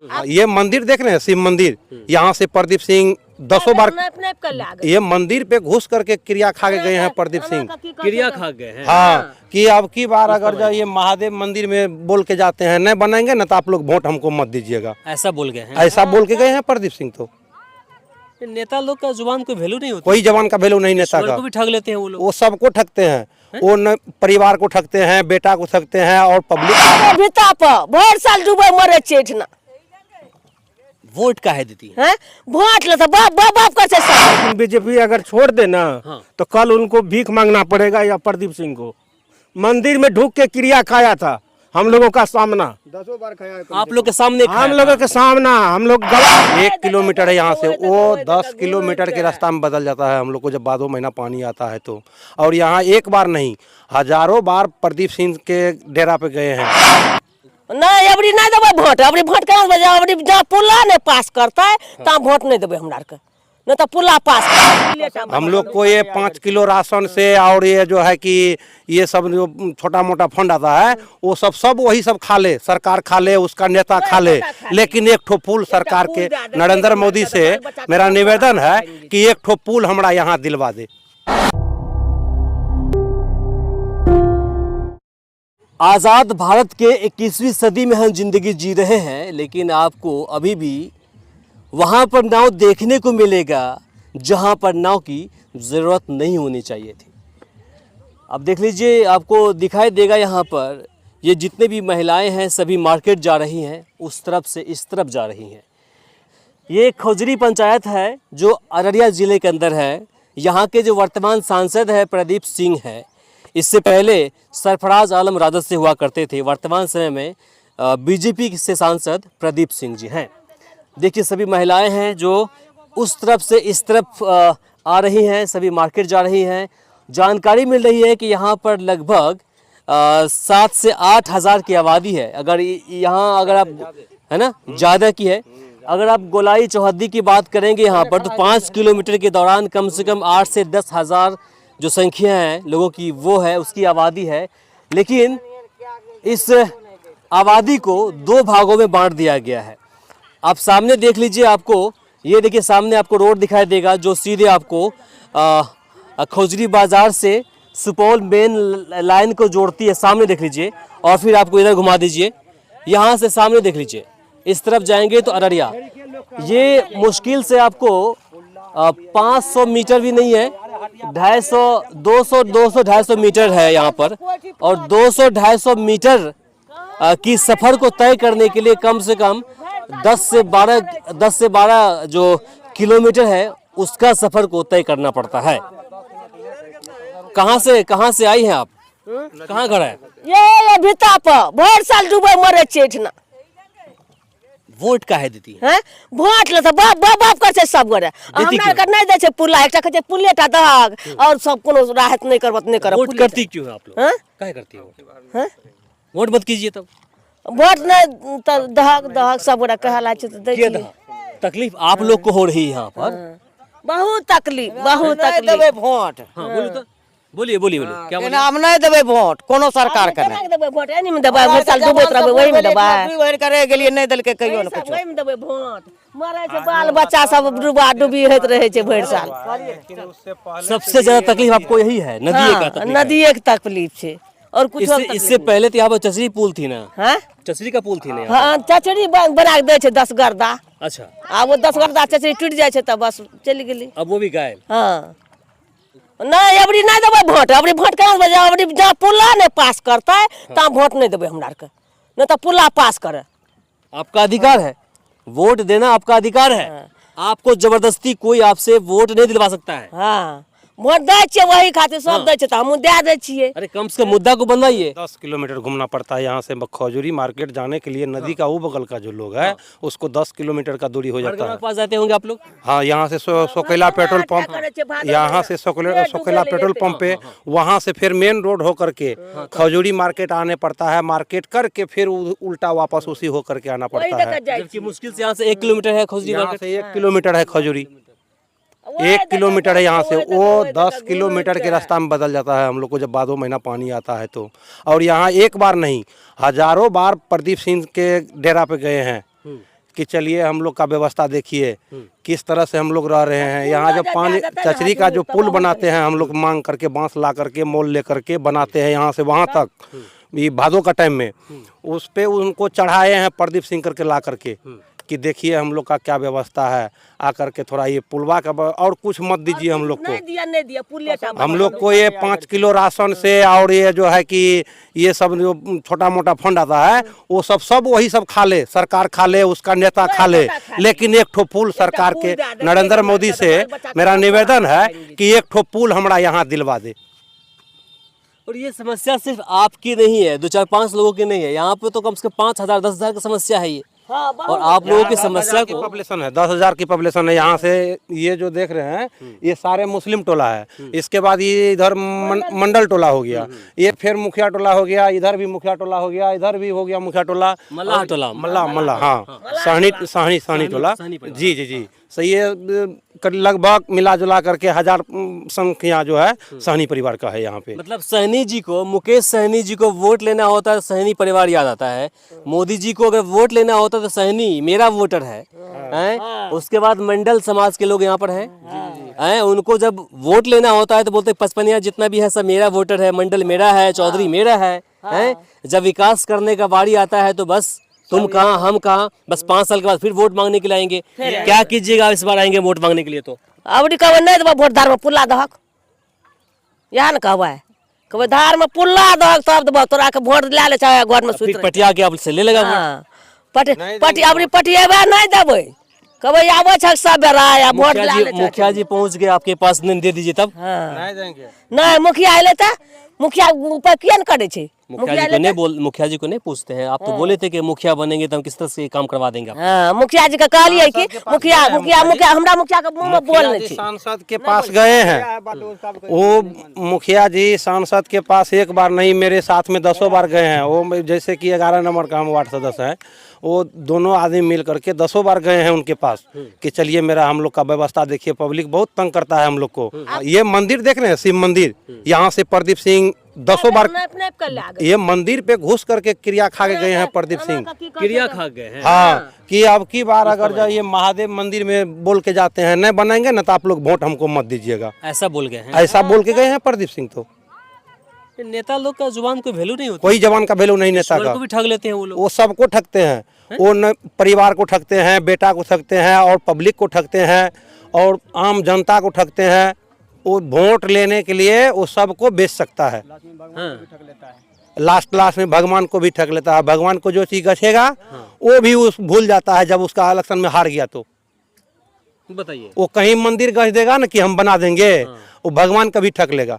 ये मंदिर देख रहे हैं, शिव मंदिर, यहाँ से प्रदीप सिंह दसों बार ये मंदिर पे घुस करके क्रिया खा के गए हैं प्रदीप सिंह। क्रिया खा गए हैं। हाँ, कि अब की बार अगर जो ये महादेव मंदिर में बोल के जाते हैं नहीं बनाएंगे ना तो आप लोग वोट हमको मत दीजिएगा, ऐसा बोल गए हैं। ऐसा बोल के गए हैं प्रदीप सिंह। तो नेता लोग का जुबान कोई वैल्यू नहीं होती, कोई जवान का वैल्यू नहीं नेता का। को भी ठग लेते हैं वो लोग। वो सबको ठगते हैं, वो न परिवार को ठगते हैं, बेटा को ठगते हैं और पब्लिक साल डूबे मरे चेठना वोट काहे देती है, वोट ले तो बाप बाप बाप करते सब। बीजेपी अगर छोड़ दे ना तो कल उनको भीख मांगना पड़ेगा या प्रदीप सिंह को। मंदिर में ढूक के क्रिया खाया था हम लोगों का सामना, 10 बार खाया आप लोग के सामने, हम लोगों के सामना। हम लोग 1 किलोमीटर है यहाँ से, वो 10 किलोमीटर के रास्ता में बदल जाता है हम लोग को जब भादो महीना पानी आता है तो। और यहाँ एक बार नहीं हजारों बार प्रदीप सिंह के डेरा पे गए हैं। नहीं अबरी नहीं देवे वोट, अबरी वोट कहाँ से बजा, अबरी जहाँ पुल्ला नहीं पास करता है तहाँ वोट नहीं देवे हमरा के, नहीं तो पुल्ला पास। हम लोग को ये 5 किलो राशन से और ये जो है कि ये सब जो छोटा मोटा फंड आता है वो सब वही सब खा ले, सरकार खा ले, उसका नेता खा ले। लेकिन एक ठो पुल सरकार के नरेंद्र मोदी से मेरा निवेदन है कि एक ठो पुल हमारा यहाँ दिलवा दे। आज़ाद भारत के 21वीं सदी में हम जिंदगी जी रहे हैं, लेकिन आपको अभी भी वहाँ पर नाव देखने को मिलेगा जहाँ पर नाव की ज़रूरत नहीं होनी चाहिए थी। अब देख लीजिए, आपको दिखाई देगा यहाँ पर ये जितने भी महिलाएं हैं सभी मार्केट जा रही हैं, उस तरफ से इस तरफ जा रही हैं। ये खौजरी पंचायत है जो अररिया ज़िले के अंदर है। यहाँ के जो वर्तमान सांसद है प्रदीप सिंह है, इससे पहले सरफराज आलम राजद से हुआ करते थे। वर्तमान समय में बीजेपी से सांसद प्रदीप सिंह जी हैं। देखिए सभी महिलाएं हैं जो उस तरफ से इस तरफ आ रही हैं, सभी मार्केट जा रही हैं। जानकारी मिल रही है कि यहाँ पर लगभग 7 से 8 हज़ार की आबादी है। अगर यहाँ अगर आप है ना ज़्यादा की है, अगर आप गोलाई चौहद्दी की बात करेंगे यहाँ पर तो 5 किलोमीटर के दौरान कम से कम 8 से 10 हज़ार जो संख्या है लोगों की वो है, उसकी आबादी है। लेकिन इस आबादी को 2 भागों में बांट दिया गया है। आप सामने देख लीजिए, आपको ये देखिए सामने आपको रोड दिखाई देगा जो सीधे आपको खौजरी बाज़ार से सुपौल मेन लाइन को जोड़ती है। सामने देख लीजिए और फिर आपको इधर घुमा दीजिए, यहाँ से सामने देख लीजिए, इस तरफ जाएंगे तो अररिया। ये मुश्किल से आपको 500 मीटर भी नहीं है, 200-250 मीटर है यहाँ पर। और 200-250 मीटर की सफ़र को तय करने के लिए कम से कम 10 से 12 जो किलोमीटर है उसका सफ़र को तय करना पड़ता है। कहाँ से आई हैं आप? कहाँ घर है? ये भिता पर भर साल डूबे मरे चेठना। वोट काहे देती है, वोट ले तो बाप बाप बाप करते सब गोरे। हमरा के नहीं दे छे पुल्ला, एकटा कहते पुल्लेटा दहक और सब कोनो राहत नहीं करबत नहीं करब। वोट करती क्यों है आप लोग? काहे करती हो हैं? वोट मत कीजिए तब। वोट नहीं तो दहक सब गोरे कहला छे तो दे छी। तकलीफ आप लोग को हो रही है यहाँ पर? बहुत तकलीफ, बहुत तकलीफ। देबे वोट। हाँ बोलो तो, बोलिए क्या बोलिए? हम नहीं देबे वोट कोनो सरकार के नहीं देबे वोट, एनी में देबे, भर साल डूबत रहबे वही में देबे। भर करे गेलिए नहीं देलके कहियो न कुछ। वही में देबे वोट। मरे छे बाल बच्चा सब डूबा डूबी होत रहे छे भर साल। सबसे ज्यादा तकलीफ आपको यही है, नदी का तकलीफ? नदी एक तकलीफ छे और कुछ इससे पहले तो यहाँ पर चचरी पुल थी ना? हाँ चचरी का पुल थी ना? हाँ, चचरी बना के दे छे 10 गर्दा। अच्छा, आ वो 10 गर्दा चचरी टूट जाए छे तब बस चली गेली। अब वो भी गायब। हाँ, नहीं अबरी नहीं देवे वोट, अबरी वोट कहाँ से बजा, अबरी जहाँ पुल्ला नहीं पास करता है तहाँ वोट नहीं देवे हमरा के, नहीं तो पुल्ला पास करे। आपका अधिकार है, वोट देना आपका अधिकार है। आपको जबरदस्ती कोई आपसे वोट नहीं दिलवा सकता है। हाँ, वोट दे छे वही खातिर सब दे छे तो हम दे दे छिए। अरे कम से कम मुद्दा को बनवाइए। 10 किलोमीटर घूमना पड़ता है यहाँ से खौजरी मार्केट जाने के लिए। नदी का वो बगल का जो लोग है उसको 10 किलोमीटर का दूरी हो जाता है। पास जाते होंगे आप लोग? हाँ, यहाँ से सोकेला पेट्रोल पंप, यहाँ से सोकेला पेट्रोल पंप पे, वहाँ से फिर मेन रोड हो करके खौजरी मार्केट आने पड़ता है। मार्केट करके फिर उल्टा वापस उसी हो करके आना पड़ता है। जबकि मुश्किल से यहाँ से 1 किलोमीटर है खौजरी मार्केट। 1 किलोमीटर है खौजरी, 1 किलोमीटर है यहाँ से, वो 10 किलोमीटर के रास्ता में बदल जाता है हम लोग को जब भादो महीना पानी आता है तो। और यहाँ एक बार नहीं हजारों बार प्रदीप सिंह के डेरा पे गए हैं कि चलिए हम लोग का व्यवस्था देखिए किस तरह से हम लोग रह रहे हैं। यहाँ जो पानी चचरी का जो पुल बनाते हैं हम लोग मांग करके बांस ला करके मोल ले करके बनाते हैं यहाँ से वहाँ तक, ये भादों का टाइम में उस पे उनको चढ़ाए हैं प्रदीप सिंह करके ला करके कि देखिए हम लोग का क्या व्यवस्था है, आकर के थोड़ा ये पुलवा का और कुछ मत दीजिए हम लोग को। नहीं दिया पुलिया हम लोग को ये 5 किलो राशन से और ये जो है कि ये सब जो छोटा मोटा फंड आता है वो सब वही सब खा ले, सरकार खा ले, उसका नेता खा ले। लेकिन एक ठो पुल सरकार के नरेंद्र मोदी से मेरा निवेदन है कि एक ठो पुल हमारा यहाँ दिलवा दे। और ये समस्या सिर्फ आपकी नहीं है, 2-4-5 लोगों की नहीं है, यहाँ पे तो कम से कम 5,000 10,000 की समस्या है ये। और आप लोगों की समस्या को पॉपुलेशन है 10,000 की पॉपुलेशन है यहाँ से। ये जो देख रहे हैं ये सारे मुस्लिम टोला है, इसके बाद ये इधर मंडल टोला हो गया, ये फिर मुखिया टोला हो गया, इधर भी मुखिया टोला हो गया, इधर भी हो गया मुखिया टोला, मल्लाह टोला, मल्ला हाँ साहनी टोला। जी जी जी सही है। लगभग मिला जुला करके 1000 संख्या जो है सहनी परिवार का है यहाँ पे। मतलब सहनी जी को, मुकेश सहनी जी को वोट लेना होता है सहनी परिवार याद आता है। मोदी जी को अगर वोट लेना होता तो सहनी मेरा वोटर है, हैं? उसके बाद मंडल समाज के लोग यहाँ पर हैं, उनको जब वोट लेना होता है तो बोलते 55 जितना भी है सब मेरा वोटर है, मंडल मेरा है, चौधरी मेरा है। जब विकास करने का बारी आता है तो बस तुम कहाँ हम कहाँ, बस 5 साल के बाद फिर वोट मांगने के लिए आएंगे। क्या कीजिएगा इस बार आएंगे वोट मांगने के लिए? तो अब कहब नहीं देव वोट धार में पुल्ला दहक, यह न कहब धार में पुल्ला दहक तब देव तोरा के वोट ले ले चाहे घर में सुत पटिया के आपसे ले लेगा वोट। पटिया नहीं देवे कहब आबे छ सब बेरा या वोट ले ले। मुखिया जी पहुंच गए आपके पास, नहीं दे दीजिए तब नहीं देंगे। नहीं मुखिया अले तो मुखिया ऊपर किया न करे छे। मुखिया जी को नहीं पूछते हैं? आप तो बोले थे कि मुखिया बनेंगे तो हम किस तरह से काम करवा देंगे। हाँ मुखिया जी का कहलिए कि मुखिया हमरा मुखिया के मुंह में बोल नहीं। सांसद के पास गए हैं वो, मुखिया जी सांसद के पास एक बार नहीं मेरे साथ में 10 बार गए हैं। वो जैसे कि 11 नंबर का हम वार्ड सदस्य हैं, वो दोनों आदमी मिल करके 10 बार गए हैं उनके पास कि चलिए मेरा हम लोग का व्यवस्था देखिए, पब्लिक बहुत तंग करता है हम लोग को। ये मंदिर देख रहे हैं शिव मंदिर, यहाँ से प्रदीप सिंह 10 बार ये मंदिर पे घुस करके क्रिया खा के गए हैं प्रदीप सिंह, क्रिया खा गए हैं। हाँ कि अब की बार अगर जो ये महादेव मंदिर में बोल के जाते हैं नहीं बनाएंगे ना तो आप लोग वोट हमको मत दीजिएगा, ऐसा बोल गए हैं। ऐसा बोल के गए हैं प्रदीप सिंह। तो नेता लोग का जुबान कोई वैल्यू नहीं होती, कोई जवान का वैल्यू नहीं नेता का। को भी ठग लेते हैं वो लोग, वो सबको ठगते हैं, वो न परिवार को ठगते हैं, बेटा को ठगते हैं और पब्लिक को ठगते हैं और आम जनता को ठगते हैं। वो वोट लेने के लिए वो सबको बेच सकता है। लास्ट में भगवान को भी ठग लेता है। भगवान को जो चीज गछेगा वो भी उस भूल जाता है जब उसका इलेक्शन में हार गया। तो बताइए वो कहीं मंदिर गछ देगा ना कि हम बना देंगे, वो भगवान का भी ठग लेगा।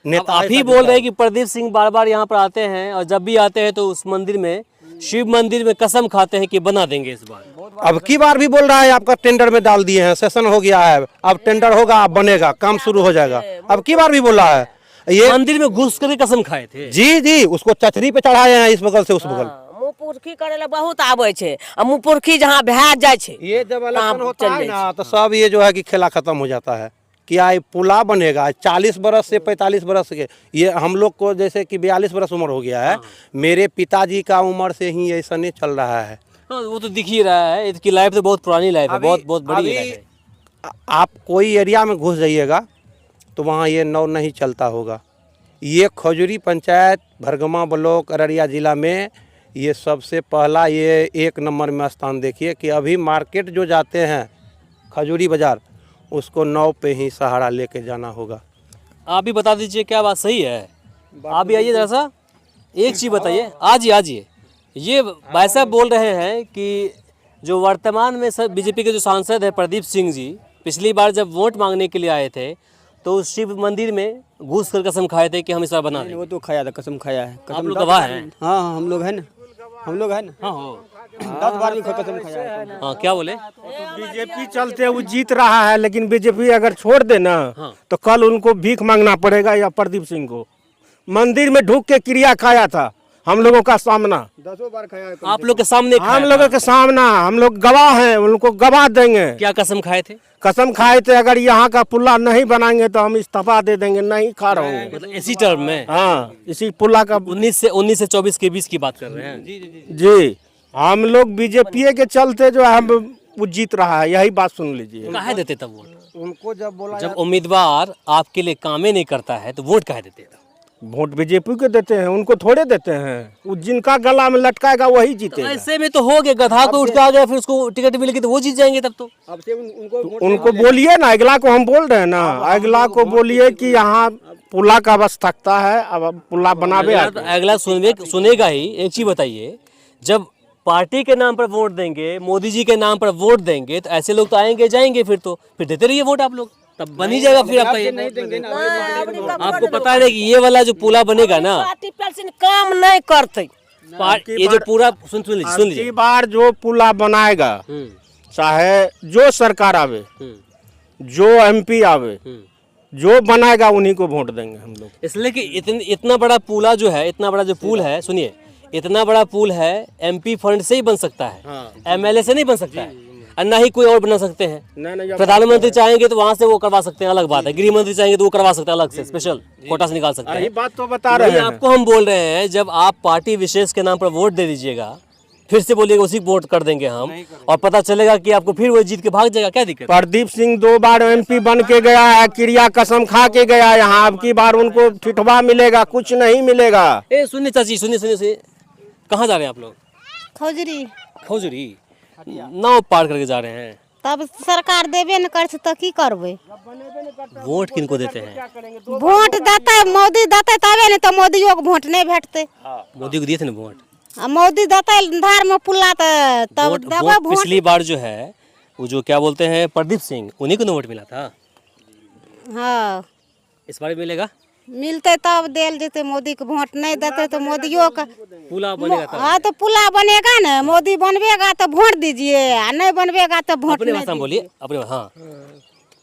नेता आप ही बोल रहे हैं कि प्रदीप सिंह बार बार यहाँ पर आते हैं और जब भी आते हैं तो उस मंदिर में, शिव मंदिर में कसम खाते हैं कि बना देंगे इस बार। अब की बार भी बोल रहा है आपका टेंडर में डाल दिए हैं, सेशन हो गया है, अब टेंडर होगा, अब बनेगा, काम शुरू हो जाएगा। अब की बार भी बोल रहा है। ये मंदिर में घुस करके कसम खाए थे। जी जी उसको चचरी पे चढ़ाए हैं इस बगल से उस बगल। मुँह पुरखी करे ला बहुत आवे छे, मुँह पुरखी जहाँ भै जाए छे, ये जब इलेक्शन होता है ना तो सब ये जो है कि खेला खत्म हो जाता है। क्या ये पुला बनेगा 40 बरस से 45 बरस के, ये हम लोग को जैसे कि 42 बरस उम्र हो गया है, मेरे पिताजी का उम्र से ही ऐसा नहीं चल रहा है। वो तो दिख ही रहा है, इसकी लाइफ तो बहुत पुरानी लाइफ है, बहुत बड़ी लाइफ है। आप कोई एरिया में घुस जाइएगा तो वहाँ ये नौ नहीं चलता होगा। ये खजूरी पंचायत भरगमा ब्लॉक अररिया जिला में ये सबसे पहला ये 1 नंबर में स्थान। देखिए कि अभी मार्केट जो जाते हैं खजूरी बाजार, उसको नाव पे ही सहारा लेके जाना होगा। आप भी बता दीजिए क्या बात सही है? आप भी आइए जरा सा, एक चीज़ बताइए। आजिए ये भाई साहब बोल रहे हैं कि जो वर्तमान में सब बीजेपी के जो सांसद है प्रदीप सिंह जी, पिछली बार जब वोट मांगने के लिए आए थे तो उस शिव मंदिर में घुस कर कसम खाए थे कि हम इस बार बना देंगे। वो तो खाया था, कसम खाया है। आप लोग गवाह हैं? हाँ हम लोग हैं ना, हाँ 10 बार भी कसम खाया है। हाँ क्या बोले? बीजेपी चलते वो जीत रहा है, लेकिन बीजेपी अगर छोड़ दे ना तो कल उनको भीख मांगना पड़ेगा या प्रदीप सिंह को। मंदिर में ढूक के क्रिया खाया था हम लोगों का सामना, 10 बार खाया है। आप लोग के सामने हम लोगों के सामना, हम लोग गवाह हैं, उनको गवाह देंगे। क्या कसम खाए थे? कसम खाए थे अगर यहाँ का पुल्ला नहीं बनाएंगे तो हम इस्तीफा दे देंगे, नहीं खा रहे होंगे। मतलब इसी टर्म में? हाँ इसी पुल्ला का 19 से 24 के बीच की बात कर रहे हैं। जी। हम लोग बीजेपी के चलते जो है वो जीत रहा है, यही बात सुन लीजिए। काहे देते तब वोट? उनको जब बोला जब उम्मीदवार आपके लिए कामे नहीं करता है तो वोट काहे देते तब? वोट बीजेपी को देते हैं, उनको थोड़े देते हैं। वो जिनका गला में लटकाएगा वही जीतेगा। ऐसे में तो हो गया, गधा को उठ के आ गया फिर उसको टिकट मिलेगी तो वो जीत जाएंगे तब तो। अब से उनको उनको बोलिए ना, अगला को हम बोल रहे हैं ना, अगला को बोलिए कि यहाँ पुला का आवश्यकता है, अब पुला बनावे। अगला सुनेगा ही। एक चीज बताइए, जब पार्टी के नाम पर वोट देंगे, मोदी जी के नाम पर वोट देंगे तो ऐसे लोग तो आएंगे जाएंगे, फिर देते रहिए वोट आप लोग, तब बन ही जाएगा फिर आपका ये। आपको पता है कि ये वाला जो पुला बनेगा ना, पार्टी पेंशन काम नहीं करते। ये जो पूरा सुन लीजिए इस बार जो पुला बनाएगा, चाहे जो सरकार आवे, जो एमपी आवे, जो बनाएगा उन्हीं को वोट देंगे हम लोग। इसलिए कि इतना बड़ा पुला जो है, इतना बड़ा जो पुल है, सुनिए, इतना बड़ा पुल है एमपी फंड से ही बन सकता है, एमएलए से नहीं बन सकता है, और ना ही कोई और बना सकते हैं। प्रधानमंत्री चाहेंगे तो वहां से वो करवा सकते हैं, अलग बात है। गृह मंत्री चाहेंगे तो वो करवा सकते हैं, अलग से स्पेशल कोटा से निकाल सकते हैं। यही बात तो बता रहे हैं। आपको हम बोल रहे हैं, जब आप पार्टी विशेष के नाम पर वोट दे दीजिएगा, फिर से बोलिएगा उसी को वोट कर देंगे हम, और पता चलेगा कि आपको फिर वो जीत के भाग जाएगा, क्या दिक्कत? प्रदीप सिंह 2 बार एमपी बन के गया है, क्रिया कसम खा के गया यहाँ, अब की बार उनको ठिठवा मिलेगा, कुछ नहीं मिलेगा। ए सुनिए चाची, सुनिए, कहाँ जा रहे हैं आप लोग? खौजरी खौजरी नाव पार करके जा रहे हैं। तब सरकार देबे न कर तो की करबे? वोट किनको देते हैं? वोट देते मोदी देते तबे न, तो मोदियो के वोट नहीं भेटते। मोदी को दिए थे ना वोट? मोदी देते धार में पुल्ला तब वोट देबे वोट। पिछली बार जो है वो जो क्या बोलते हैं प्रदीप सिंह, उन्हीं को वोट मिला था। हाँ, इस बार मिलेगा? मिलते तब देल जेते। मोदी के वोट नहीं देते तो मोदियो का पुला बनेगा तब। हाँ, तो पुला बनेगा ना, मोदी बनवेगा तो वोट दीजिए, और नहीं बनवेगा तो वोट अपने नहीं भाषा में बोलिए, अपने। हाँ,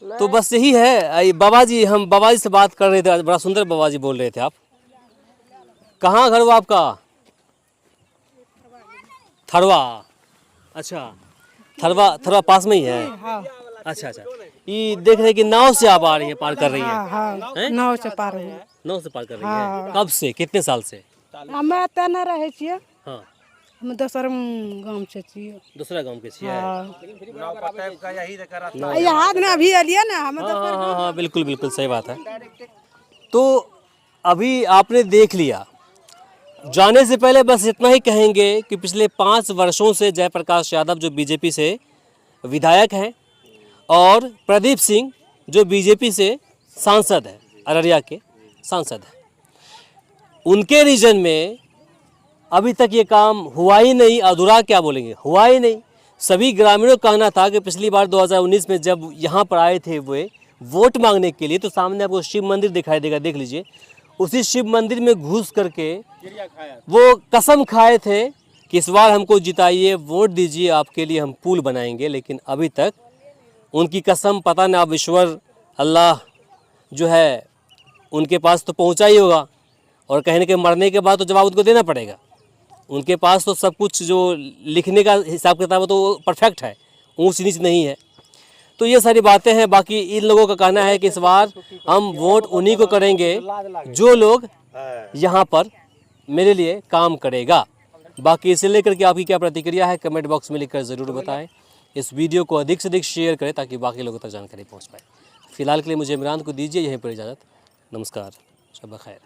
तो बस यही है। बाबा जी, हम बाबा जी से बात कर रहे थे, बड़ा सुंदर बाबा जी बोल रहे थे। आप कहाँ घर हुआ आपका? थरवा। अच्छा, थरवा पास में ही है। अच्छा, ये देख रहे हैं कि नाव से आप आ रही हैं, पार कर रही हैं? नाव से पार हुई। नाव से पार कर रही हैं? कब से, कितने साल से? हमे एतऽ नहि रहै छियै, हाँ, हम दोसर गाँव से छियै। दूसरा गांव के छियै? यहाँ ने अभी एलियै ने हम। हाँ, बिल्कुल सही बात है। तो अभी आपने देख लिया। जाने से पहले बस इतना ही कहेंगे कि पिछले 5 वर्षों से जयप्रकाश यादव जो बीजेपी से विधायक हैं, और प्रदीप सिंह जो बीजेपी से सांसद है, अररिया के सांसद हैं, उनके रीजन में अभी तक ये काम हुआ ही नहीं। अधूरा क्या बोलेंगे, हुआ ही नहीं। सभी ग्रामीणों का कहना था कि पिछली बार 2019 में जब यहाँ पर आए थे वे वोट मांगने के लिए, तो सामने आपको शिव मंदिर दिखाई देगा, देख लीजिए। उसी शिव मंदिर में घुस करके वो कसम खाए थे कि इस बार हमको जिताइए, वोट दीजिए, आपके लिए हम पुल बनाएंगे। लेकिन अभी तक उनकी कसम पता ना, अब ईश्वर अल्लाह जो है उनके पास तो पहुंचा ही होगा, और कहने के मरने के बाद तो जवाब उनको देना पड़ेगा। उनके पास तो सब कुछ जो लिखने का हिसाब किताब है तो परफेक्ट है, ऊंच नीच नहीं है। तो ये सारी बातें हैं। बाकी इन लोगों का कहना है कि इस बार हम वोट उन्हीं को करेंगे जो लोग यहाँ पर मेरे लिए काम करेगा। बाकी इसे लेकर के आपकी क्या प्रतिक्रिया है कमेंट बॉक्स में लिखकर ज़रूर बताएं। इस वीडियो को अधिक से अधिक शेयर करें ताकि बाकी लोगों तक जानकारी पहुँच पाए। फिलहाल के लिए मुझे इमरान को दीजिए यहीं पर इजाज़त। नमस्कार, शब खैर।